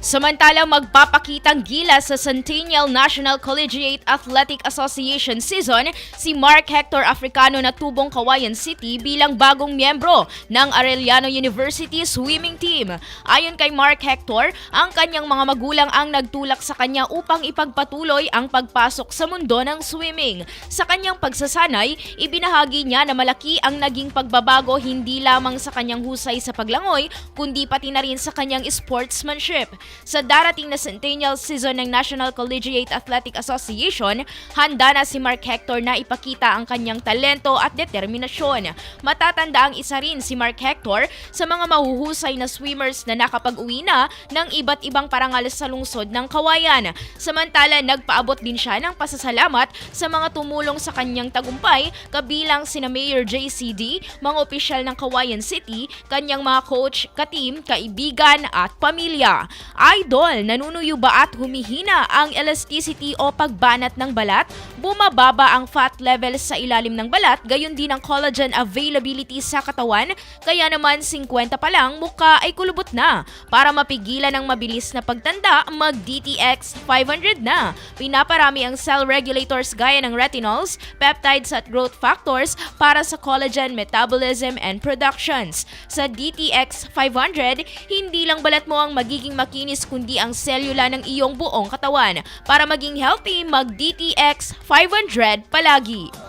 Samantalang magpapakitang gilas sa Centennial National Collegiate Athletic Association season si Mark Hector Africano na tubong Cauayan City bilang bagong miyembro ng Arellano University Swimming Team. Ayon kay Mark Hector, ang kanyang mga magulang ang nagtulak sa kanya upang ipagpatuloy ang pagpasok sa mundo ng swimming. Sa kanyang pagsasanay, ibinahagi niya na malaki ang naging pagbabago hindi lamang sa kanyang husay sa paglangoy, kundi pati na rin sa kanyang sportsmanship. Sa darating na Centennial season ng National Collegiate Athletic Association, handa na si Mark Hector na ipakita ang kanyang talento at determinasyon. Matatanda ang isa rin si Mark Hector sa mga mahuhusay na swimmers na nakapag-uwi na ng iba't ibang parangal sa lungsod ng Cauayan. Samantala, nagpaabot din siya ng pasasalamat sa mga tumulong sa kanyang tagumpay, kabilang sina Mayor JCD, mga opisyal ng Cauayan City, kanyang mga coach, ka-team, kaibigan at pamilya. Idol, nanunuyo ba at humihina ang elasticity o pagbanat ng balat? Bumababa ang fat levels sa ilalim ng balat, gayon din ang collagen availability sa katawan, kaya naman 50 pa lang mukha ay kulubot na. Para mapigilan ang mabilis na pagtanda, mag-DTX 500 na. Pinaparami ang cell regulators gaya ng retinols, peptides at growth factors para sa collagen metabolism and productions. Sa DTX 500, hindi lang balat mo ang magiging makinis kundi ang selula ng iyong buong katawan. Para maging healthy, mag-DTX 500 palagi.